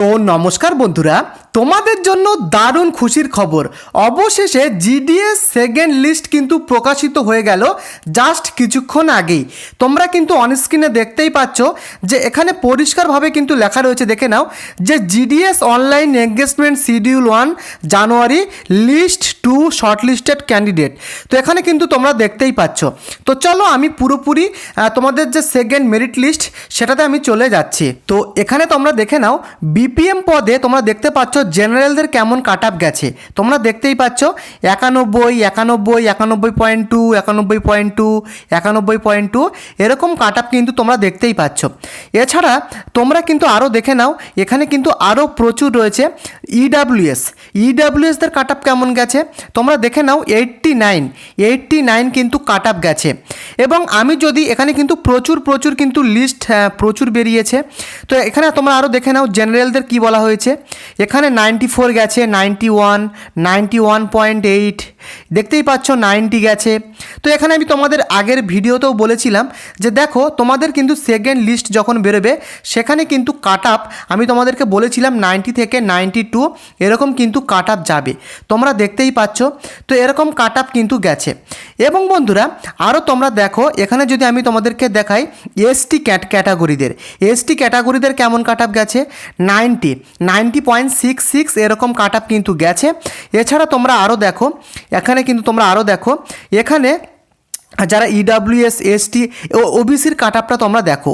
তো নমস্কার বন্ধুরা, তোমাদের জন্য দারুণ খুশির খবর। অবশেষে জিডিএস সেকেন্ড লিস্ট কিন্তু প্রকাশিত হয়ে গেল জাস্ট কিছুক্ষণ আগেই। তোমরা কিন্তু অনস্ক্রিনে দেখতেই পাচ্ছ যে এখানে পরিষ্কারভাবে কিন্তু লেখা রয়েছে, দেখে নাও, যে জিডিএস অনলাইন এঙ্গেজমেন্ট শিডিউল 1 জানুয়ারি লিস্ট টু শর্টলিস্টেড ক্যান্ডিডেট। তো এখানে কিন্তু তোমরা দেখতেই পাচ্ছ। তো চলো আমি পুরোপুরি তোমাদের যে সেকেন্ড মেরিট লিস্ট সেটাতে আমি চলে যাচ্ছি। তো এখানে তোমরা দেখে নাও বিপিএম পদে তোমরা দেখতে পাচ্ছ জেনারেলদের কেমন কাট আপ গেছে। তোমরা দেখতেই পাচ্ছ 91, 91, 91.2, 91.2, 91.2 এরকম কাট আপ কিন্তু তোমরা দেখতেই পাচ্ছ। এছাড়া তোমরা কিন্তু আরও দেখে নাও, এখানে কিন্তু আরও প্রচুর রয়েছে ইডাব্লিউএসদের কাট আপ কেমন গেছে তোমরা দেখে নাও। 89 কিন্তু কাট আপ গেছে। এবং আমি যদি এখানে কিন্তু প্রচুর কিন্তু লিস্ট প্রচুর বেরিয়েছে। তো এখানে তোমরা আরও দেখে নাও জেনারেলদের কি বলা হয়েছে। এখানে 94 গেছে, 91, 91.8 দেখতেই পাচ্ছ, 90 গেছে। তো এখানে আমি তোমাদের আগের ভিডিওতেও বলেছিলাম যে দেখো তোমাদের কিন্তু সেকেন্ড লিস্ট যখন বেরোবে সেখানে কিন্তু কাট আপ আমি তোমাদেরকে বলেছিলাম 90 থেকে 92 এরকম কিন্তু কাট আপ যাবে। তোমরা দেখতেই পাচ্ছ। তো এরকম কাট আপ কিন্তু গেছে। এবং বন্ধুরা আরও তোমরা দেখো এখানে যদি আমি তোমাদেরকে দেখাই এসটি ক্যাটাগরিদের কেমন কাট আপ গেছে, 90.66 এরকম কাট আপ কিন্তু গেছে। এছাড়া তোমরা আরও দেখো এখানে যারা ইডাব্লিউএস এসটি ও ওবিসির কাট আপটা তোমরা দেখো।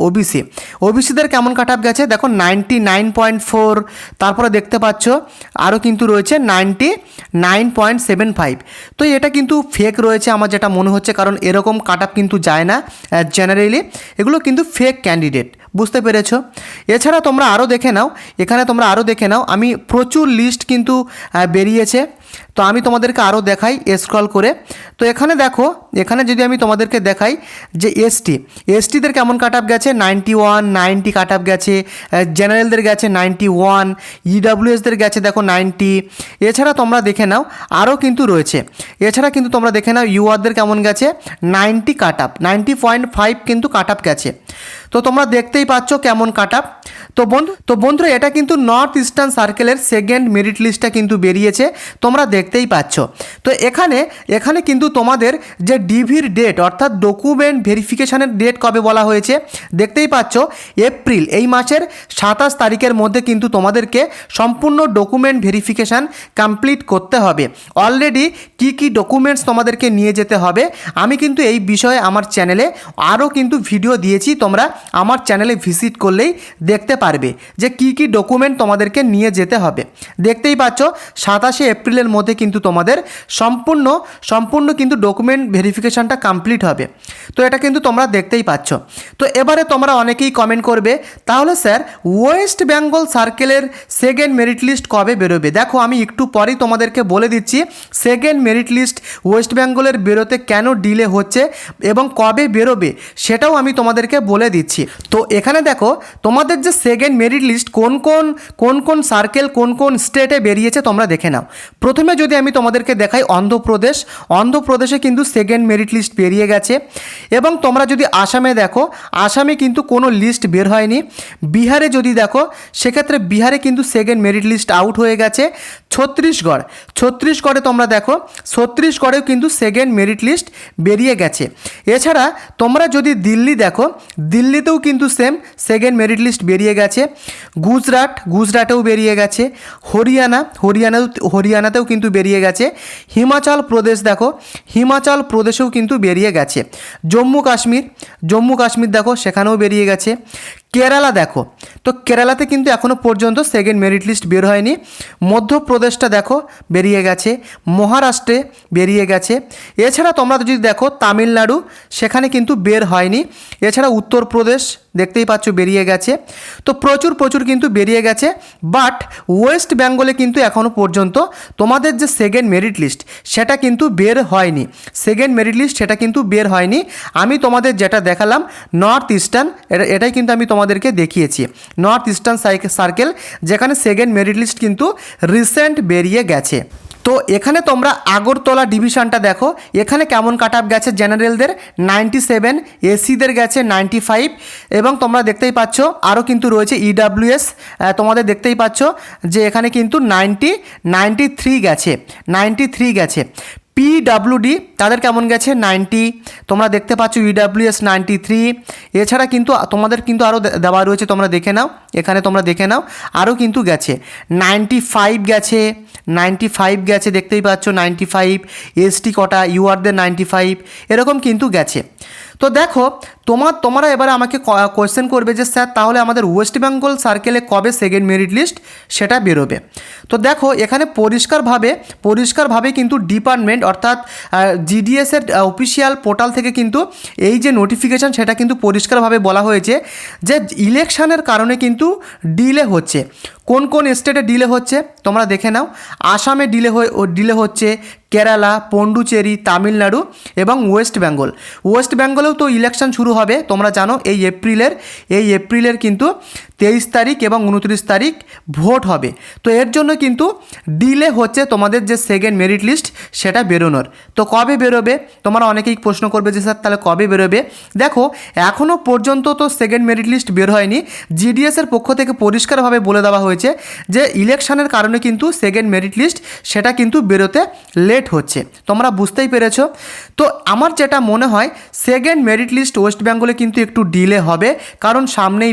ওবিসিদের কেমন কাট আপ গেছে দেখো, 99.4। তারপরে দেখতে পাচ্ছ আরও কিন্তু রয়েছে 99.75। তো এটা কিন্তু ফেক রয়েছে আমার যেটা মনে হচ্ছে, কারণ এরকম কাট আপ কিন্তু যায় না জেনারেলি, এগুলো কিন্তু ফেক ক্যান্ডিডেট, বুঝতে পেরেছো। এছাড়া তোমরা আরও দেখে নাও আমি প্রচুর লিস্ট কিন্তু বেরিয়েছে। তো আমি তোমাদেরকে আরও দেখাই স্ক্রল করে। তো এখানে দেখো, এখানে যদি আমি তোমাদেরকে দেখাই যে এসটিদের কেমন কাট আপ গেছে, 91, 90 কাট আপ গেছে। জেনারেলদের গেছে 91, ইডাব্লিউএসদের গেছে দেখো 90। এছাড়া তোমরা দেখে নাও আরও কিন্তু রয়েছে। এছাড়া কিন্তু তোমরা দেখে নাও ইউআরদের কেমন গেছে, 90 কাট আপ, 90.5 কিন্তু কাট আপ গেছে। তো তোমরা দেখতেই পাচ্ছ কেমন কাট আপ। তো বন্ধুরা এটা কিন্তু নর্থ ইস্টার্ন সার্কেলের সেকেন্ড মেরিট লিস্টটা কিন্তু বেরিয়েছে, তোমরা দেখতেই পাচ্ছ। তো এখানে কিন্তু তোমাদের যে ডিভির ডেট অর্থাৎ ডকুমেন্ট ভেরিফিকেশানের ডেট কবে বলা হয়েছে দেখতেই পাচ্ছ, এপ্রিল এই মাসের 27 তারিখের মধ্যে কিন্তু তোমাদেরকে সম্পূর্ণ ডকুমেন্ট ভেরিফিকেশান কমপ্লিট করতে হবে। অলরেডি কি ডকুমেন্টস তোমাদেরকে নিয়ে যেতে হবে আমি কিন্তু এই বিষয়ে আমার চ্যানেলে আরও কিন্তু ভিডিও দিয়েছি, তোমরা আমার চ্যানেলে ভিজিট করলেই দেখতে পারবে যে কি ডকুমেন্ট তোমাদেরকে নিয়ে যেতে হবে। দেখতেই পাচ্ছ 27 এপ্রিলের মধ্যে কিন্তু তোমাদের সম্পূর্ণ কিন্তু ডকুমেন্ট ভেরিফিকেশানটা কমপ্লিট হবে। তো এটা কিন্তু তোমরা দেখতেই পাচ্ছ। তো এবারে তোমরা অনেকেই কমেন্ট করবে, তাহলে স্যার ওয়েস্ট বেঙ্গল সার্কেলের সেকেন্ড মেরিট লিস্ট কবে বেরোবে। দেখো আমি একটু পরেই তোমাদেরকে বলে দিচ্ছি সেকেন্ড মেরিট লিস্ট ওয়েস্ট বেঙ্গলের বেরোতে কেন ডিলে হচ্ছে এবং কবে বেরোবে সেটাও আমি তোমাদেরকে বলে দিচ্ছি। তো এখানে দেখো তোমাদের যে সেকেন্ড মেরিট লিস্ট কোন সার্কেল কোন স্টেটে বেরিয়েছে তোমরা দেখে নাও। প্রথমে যদি আমি তোমাদেরকে দেখাই অন্ধ্রপ্রদেশে কিন্তু সেকেন্ড মেরিট লিস্ট বেরিয়ে গেছে। এবং তোমরা যদি আসামে দেখো, আসামে কিন্তু কোনো লিস্ট বের হয়নি। বিহারে যদি দেখো সেক্ষেত্রে বিহারে কিন্তু সেকেন্ড মেরিট লিস্ট আউট হয়ে গেছে। ছত্তিশগড়ে তোমরা দেখো, ছত্তিশগড়েও কিন্তু সেকেন্ড মেরিট লিস্ট বেরিয়ে গেছে। এছাড়া তোমরা যদি দিল্লি দেখো, দিল্লিতেও কিন্তু সেকেন্ড মেরিট লিস্ট বেরিয়ে গেছে। গুজরাটেও বেরিয়ে গেছে। হরিয়ানাতেও কিন্তু বেরিয়ে গেছে। হিমাচল প্রদেশ দেখো, হিমাচল প্রদেশেও কিন্তু বেরিয়ে গেছে। জম্মু কাশ্মীর দেখো সেখানেও বেরিয়ে গেছে। কেরালা দেখো, তো কেরালাতে কিন্তু এখনও পর্যন্ত সেকেন্ড মেরিট লিস্ট বের হয়নি। মধ্যপ্রদেশটা দেখো বেরিয়ে গেছে, মহারাষ্ট্রে বেরিয়ে গেছে। এছাড়া তোমরা যদি দেখো তামিলনাড়ু সেখানে কিন্তু বের হয়নি। এছাড়া উত্তরপ্রদেশ দেখতেই পাচ্ছ বেরিয়ে গেছে। তো প্রচুর কিন্তু বেরিয়ে গেছে। বাট ওয়েস্ট বেঙ্গলে কিন্তু এখনও পর্যন্ত তোমাদের যে সেকেন্ড মেরিট লিস্ট সেটা কিন্তু বের হয়নি। আমি তোমাদের যেটা দেখালাম নর্থ ইস্টার্ন, এটাই কিন্তু আমি তোমাদেরকে দেখিয়েছি, নর্থ ইস্টার্ন সার্কেল, যেখানে সেকেন্ড মেরিট লিস্ট কিন্তু রিসেন্ট বেরিয়ে গেছে। তো এখানে তোমরা আগরতলা ডিভিশনটা দেখো, এখানে কেমন কাট অফ গেছে জেনারেলদের 97, এসিদের গেছে 95, এবং তোমরা দেখতেই পাচ্ছ আরও কিন্তু রয়েছে ইডাব্লিউএস, তোমাদের দেখতেই পাচ্ছ যে এখানে কিন্তু 93 গেছে, 93 গেছে। পিডাব্লিউডি তাদের কেমন গেছে 90, তোমরা দেখতে পাচ্ছ ইডাব্লিউএস 93, এছাড়া কিন্তু তোমাদের কিন্তু আরও দেওয়া রয়েছে, তোমরা দেখে নাও, এখানে তোমরা দেখে নাও আরও কিন্তু গেছে 95 গেছে, 95 গেছে, দেখতেই পাচ্ছ 95, এসটি কটা ইউআরদের 95 এরকম কিন্তু গেছে। তো দেখো তোমরা এবারে আমাকে কোয়েশ্চেন করবে যে স্যার তাহলে আমাদের ওয়েস্ট বেঙ্গল সার্কেলে কবে সেকেন্ড মেরিট লিস্ট সেটা বেরোবে। তো দেখো এখানে পরিষ্কারভাবে কিন্তু ডিপার্টমেন্ট অর্থাৎ জিডিএসের অফিসিয়াল পোর্টাল থেকে কিন্তু এই যে নোটিফিকেশান সেটা কিন্তু পরিষ্কারভাবে বলা হয়েছে যে ইলেকশনের কারণে কিন্তু ডিলে হচ্ছে। কোন কোন স্টেটে ডিলে হচ্ছে তোমরা দেখে নাও, আসামে ডিলে হচ্ছে, কেরালা, পন্ডুচেরি, তামিলনাড়ু এবং ওয়েস্ট বেঙ্গলেও তো ইলেকশন শুরু হবে, তোমরা জানো এই এপ্রিলের কিন্তু 23 তারিখ এবং 29 তারিখ ভোট হবে। তো এর জন্য কিন্তু ডিলে হচ্ছে তোমাদের যে সেকেন্ড মেরিট লিস্ট সেটা বেরোনোর। তো কবে বেরোবে তোমরা অনেকেই প্রশ্ন করবে যে স্যার তাহলে কবে বেরোবে। দেখো এখনও পর্যন্ত তো সেকেন্ড মেরিট লিস্ট বের হয়নি, জিডিএসের পক্ষ থেকে পরিষ্কারভাবে বলে দেওয়া হয়েছে যে ইলেকশনের কারণে কিন্তু সেকেন্ড মেরিট লিস্ট সেটা কিন্তু বেরোতে লেট হচ্ছে, তোমরা বুঝতেই পেরেছো। তো আমার যেটা মনে হয় সেকেন্ড মেরিট লিস্ট ওয়েস্ট বেঙ্গলে কিন্তু একটু ডিলে হবে, কারণ সামনেই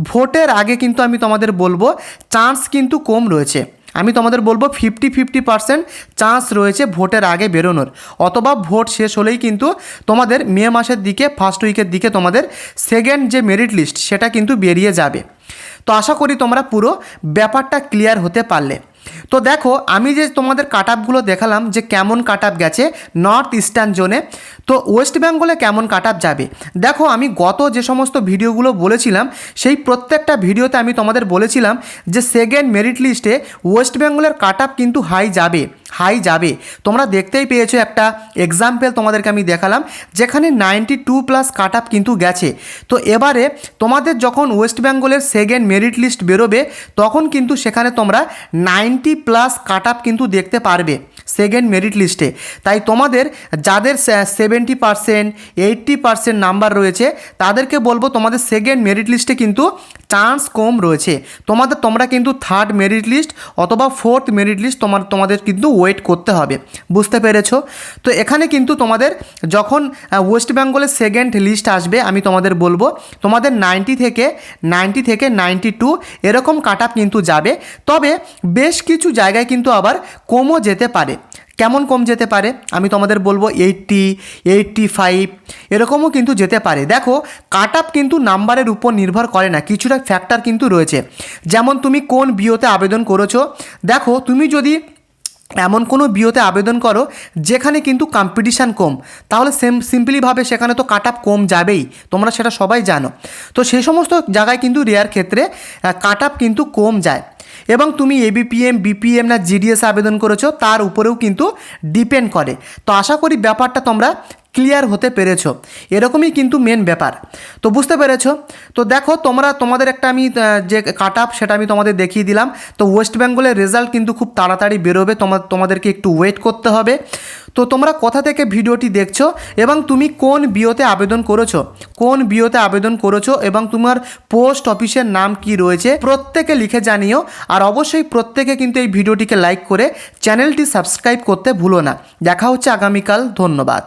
ভোটের আগে কিন্তু আমি তোমাদের বলবো চান্স কিন্তু কম রয়েছে, আমি তোমাদের বলবো 50% চান্স রয়েছে ভোটের আগে বেরোনোর, অথবা ভোট শেষ হলেই কিন্তু তোমাদের মে মাসের দিকে ফার্স্ট উইকের দিকে তোমাদের সেকেন্ড যে মেরিট লিস্ট সেটা কিন্তু বেরিয়ে যাবে। তো আশা করি তোমরা পুরো ব্যাপারটা ক্লিয়ার হতে পারলে। তো দেখো আমি যে তোমাদের কাট আপগুলো দেখালাম যে কেমন কাট আপ গেছে নর্থ ইস্টার্ন জোনে, তো ওয়েস্ট বেঙ্গলে কেমন কাট আপ যাবে। দেখো আমি গত যে সমস্ত ভিডিওগুলো বলেছিলাম সেই প্রত্যেকটা ভিডিওতে আমি তোমাদের বলেছিলাম যে সেকেন্ড মেরিট লিস্টে ওয়েস্ট বেঙ্গলের কাট আপ কিন্তু হাই যাবে। তোমরা দেখতেই পেয়েছো একটা এক্সাম্পল তোমাদেরকে আমি দেখালাম যেখানে 92+ কাট আপ কিন্তু গেছে। তো এবারে তোমাদের যখন ওয়েস্ট বেঙ্গলের সেকেন্ড মেরিট লিস্ট বেরোবে তখন কিন্তু সেখানে তোমরা 90+ কাট আপ কিন্তু দেখতে পারবে সেকেন্ড মেরিট লিস্টে। তাই তোমাদের যাদের 70%, 80% নাম্বার রয়েছে তাদেরকে বলবো তোমাদের সেকেন্ড মেরিট লিস্টে কিন্তু চান্স কম রয়েছে, তোমরা কিন্তু থার্ড মেরিট লিস্ট অথবা ফোর্থ মেরিট লিস্ট তোমাদের কিন্তু ওয়েট করতে হবে, বুঝতে পেরেছো। তো এখানে কিন্তু তোমাদের যখন ওয়েস্ট বেঙ্গলের সেকেন্ড লিস্ট আসবে আমি তোমাদের বলবো তোমাদের 90 থেকে 92 এরকম কাট আপ কিন্তু যাবে, তবে বেশ কিছু জায়গায় কিন্তু আবার কমও যেতে পারে। কেমন কম যেতে পারে আমি তোমাদের বলবো 80, 85 এরকমও কিন্তু যেতে পারে। দেখো কাট আপ কিন্তু নাম্বারের উপর নির্ভর করে না, কিছুটা ফ্যাক্টর কিন্তু রয়েছে, যেমন তুমি কোন বিওতে আবেদন করেছো। দেখো তুমি যদি এমন কোনো বিওতে আবেদন করো যেখানে কিন্তু কম্পিটিশান কম, তাহলে সিম্পলিভাবে সেখানে তো কাট আপ কম যাবেই, তোমরা সেটা সবাই জানো। তো সেই সমস্ত জায়গায় কিন্তু রেয়ার ক্ষেত্রে কাট আপ কিন্তু কম যায়, এবং তুমি এবিপিএম, বিপিএম না জিডিএস আবেদন করেছো তার উপরেও কিন্তু ডিপেন্ড করে। তো আশা করি ব্যাপারটা তোমরা ক্লিয়ার হতে পেরেছো, এরকমই কিন্তু মেন ব্যাপার। তো বুঝতে পেরেছো। তো দেখো তোমাদের একটা আমি যে কাট আপ সেটা আমি তোমাদের দেখিয়ে দিলাম। তো ওয়েস্ট বেঙ্গলের রেজাল্ট কিন্তু খুব তাড়াতাড়ি বেরোবে, তোমাদেরকে একটু ওয়েট করতে হবে। তো তোমরা কোথা থেকে ভিডিওটি দেখছো এবং তুমি কোন বিওতে আবেদন করেছো এবং তোমার পোস্ট অফিসের নাম কি রয়েছে প্রত্যেকে লিখে জানিও। আর অবশ্যই প্রত্যেকে কিন্তু এই ভিডিওটিকে লাইক করে চ্যানেলটি সাবস্ক্রাইব করতে ভুলো না। দেখা হচ্ছে আগামীকাল, ধন্যবাদ।